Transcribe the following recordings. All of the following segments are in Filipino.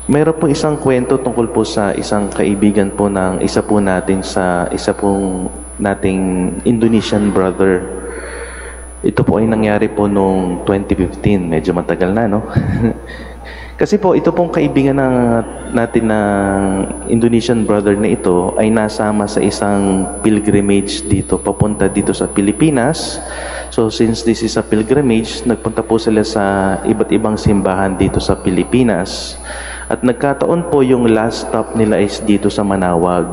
Meron po isang kwento tungkol po sa isang kaibigan po ng isa po pong nating Indonesian brother. Ito po ay nangyari po noong 2015. Medyo matagal na, no? Kasi po, ito pong kaibigan natin ng Indonesian brother na ito ay nasama sa isang pilgrimage dito, papunta dito sa Pilipinas. So, since this is a pilgrimage, nagpunta po sila sa iba't ibang simbahan dito sa Pilipinas. At nagkataon po yung last stop nila is dito sa Manawag.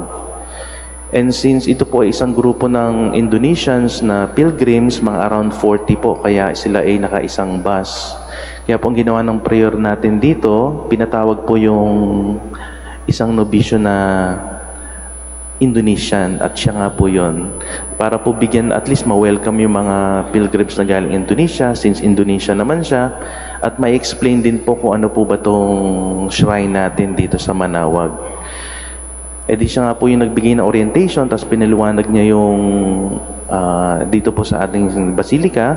And since ito po ay isang grupo ng Indonesians na pilgrims, mga around 40 po, kaya sila ay naka-isang bus. Kaya po ang ginawa ng prayer natin dito, pinatawag po yung isang nobisyo na Indonesian at siya nga po yun. Para po bigyan, at least ma-welcome yung mga pilgrims na galing Indonesia, since Indonesia naman siya, at ma-explain din po kung ano po ba tong shrine natin dito sa Manawag. E di siya nga po yung nagbigay ng orientation, tapos pinaliwanag niya yung dito po sa ating basilika.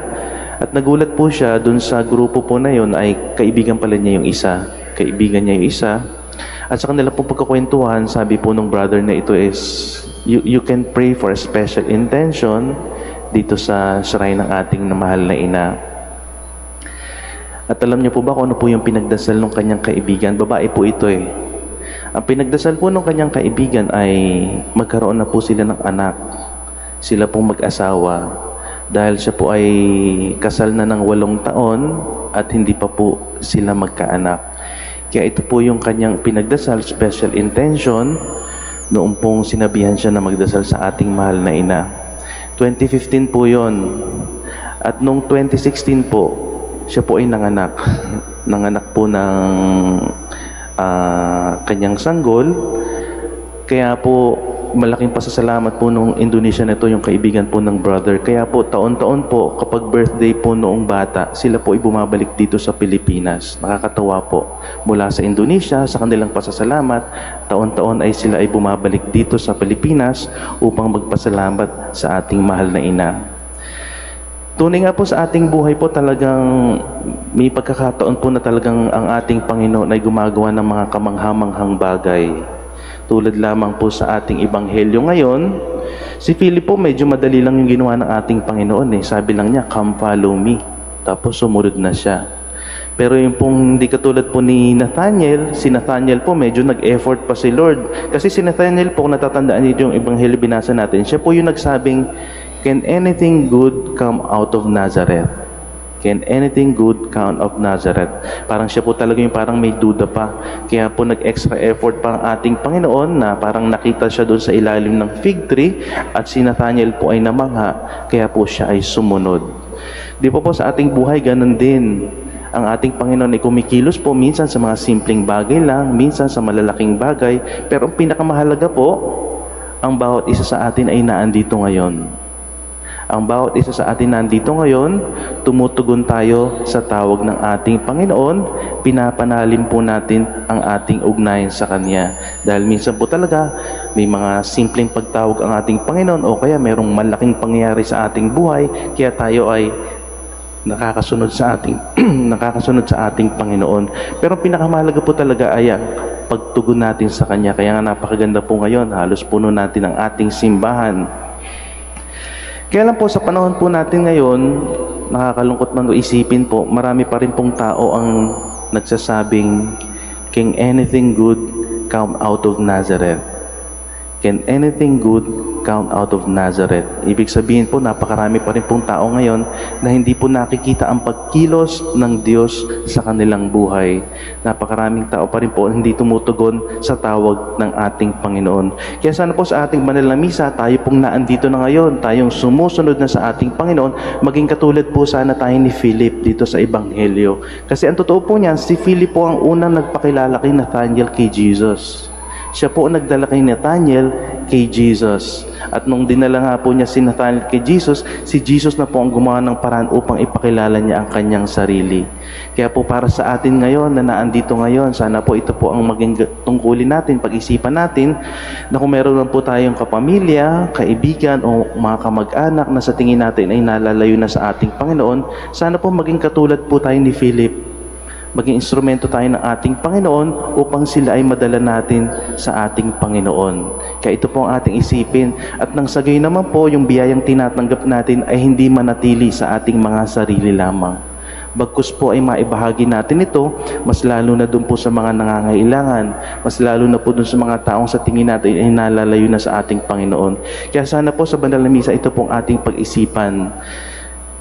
At nagulat po siya dun sa grupo po na yun ay kaibigan pala niya yung isa. Kaibigan niya yung isa. At sa kanila po pagkakwentuhan, sabi po nung brother na ito is, you can pray for a special intention dito sa shrine ng ating mahal na ina. At alam niyo po ba kung ano po yung pinagdasal ng kanyang kaibigan? Babae po ito eh. Ang pinagdasal po ng kanyang kaibigan ay magkaroon na po sila ng anak. Sila pong mag-asawa. Dahil siya po ay kasal na ng 8 taon at hindi pa po sila magkaanak. Kaya ito po yung kanyang pinagdasal, special intention, noong pong sinabihan siya na magdasal sa ating mahal na ina. 2015 po yon. At noong 2016 po, siya po ay nanganak. Nanganak po ng kanyang sanggol. Kaya po, malaking pasasalamat po nung Indonesia na ito, yung kaibigan po ng brother. Kaya po, taon-taon po, kapag birthday po noong bata, sila po ay bumabalik dito sa Pilipinas. Nakakatawa po. Mula sa Indonesia, sa kanilang pasasalamat, taon-taon ay sila ay bumabalik dito sa Pilipinas upang magpasalamat sa ating mahal na ina. Tunay nga po sa ating buhay po talagang may pagkakataon po na talagang ang ating Panginoon ay gumagawa ng mga kamanghamanghang bagay. Tulad lamang po sa ating ebanghelyo ngayon, si Philip po medyo madali lang yung ginawa ng ating Panginoon eh. Sabi lang niya, "Come follow me." Tapos sumunod na siya. Pero yung pong hindi katulad po ni Nathaniel, si Nathaniel po medyo nag-effort pa si Lord. Kasi si Nathaniel po, natatandaan niyo yung ebanghelyo binasa natin, siya po yung nagsabing, "Can anything good come out of Nazareth?" Can anything good come out of Nazareth? Parang siya po talaga yung parang may duda pa. Kaya po nag-extra effort pa ang ating Panginoon na parang nakita siya doon sa ilalim ng fig tree at si Nathaniel po ay namangha, kaya po siya ay sumunod. Di po sa ating buhay, ganun din. Ang ating Panginoon ay kumikilos po minsan sa mga simpleng bagay lang, minsan sa malalaking bagay, pero ang pinakamahalaga po, ang bawat isa sa atin ay naandito ngayon. Ang bawat isa sa atin nandito ngayon, tumutugon tayo sa tawag ng ating Panginoon, pinapanalim po natin ang ating ugnayan sa Kanya. Dahil minsan po talaga, may mga simpleng pagtawag ang ating Panginoon o kaya mayroong malaking pangyayari sa ating buhay, kaya tayo ay nakakasunod sa ating Panginoon. Pero pinakamahalaga po talaga ay ang pagtugon natin sa Kanya. Kaya nga napakaganda po ngayon, halos puno natin ang ating simbahan. Kaya lang po sa panahon po natin ngayon, nakakalungkot man isipin po, marami pa rin pong tao ang nagsasabing, "Can anything good come out of Nazareth?" Can anything good come out of Nazareth? Ibig sabihin po, napakarami pa rin pong tao ngayon na hindi po nakikita ang pagkilos ng Diyos sa kanilang buhay. Napakaraming tao pa rin po hindi tumutugon sa tawag ng ating Panginoon. Kaya sana po sa ating banal na misa, tayo pong naandito na ngayon, tayong sumusunod na sa ating Panginoon, maging katulad po sana tayo ni Philip dito sa Ebanghelyo. Kasi ang totoo po niyan, si Philip po ang unang nagpakilala kay Nathaniel kay Jesus. Siya po ang nagdala kay Nathaniel kay Jesus. At nung dinala nga po niya si Nathaniel kay Jesus, si Jesus na po ang gumawa ng paraan upang ipakilala niya ang kanyang sarili. Kaya po para sa atin ngayon na naandito ngayon, sana po ito po ang maging tungkulin natin, pag-isipan natin na kung meron lang po tayong kapamilya, kaibigan o mga kamag-anak na sa tingin natin ay nalalayo na sa ating Panginoon, sana po maging katulad po tayo ni Philip. Maging instrumento tayo ng ating Panginoon upang sila ay madala natin sa ating Panginoon. Kaya ito po ang ating isipin. At nang sa gayon naman po, yung biyayang tinatanggap natin ay hindi manatili sa ating mga sarili lamang. Bagkus po ay maibahagi natin ito, mas lalo na doon po sa mga nangangailangan, mas lalo na po doon sa mga taong sa tingin natin ay nalalayo na sa ating Panginoon. Kaya sana po sa banal na misa, ito pong ating pag-isipan.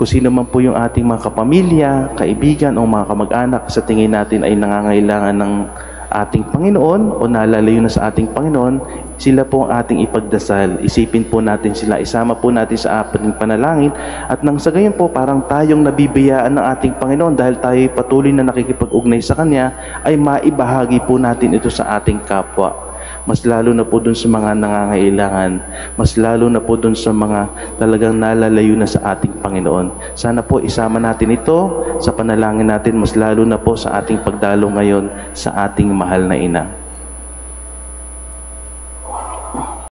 Kung sino man po yung ating mga kapamilya, kaibigan o mga kamag-anak sa tingin natin ay nangangailangan ng ating Panginoon o nalalayo na sa ating Panginoon, sila po ang ating ipagdasal. Isipin po natin sila, isama po natin sa ating panalangin at nang sa gayon po parang tayong nabibiyaan ng ating Panginoon dahil tayo patuloy na nakikipag-ugnay sa Kanya, ay maibahagi po natin ito sa ating kapwa. Mas lalo na po dun sa mga nangangailangan, mas lalo na po dun sa mga talagang nalalayo na sa ating Panginoon. Sana po isama natin ito sa panalangin natin, mas lalo na po sa ating pagdalo ngayon sa ating mahal na Ina.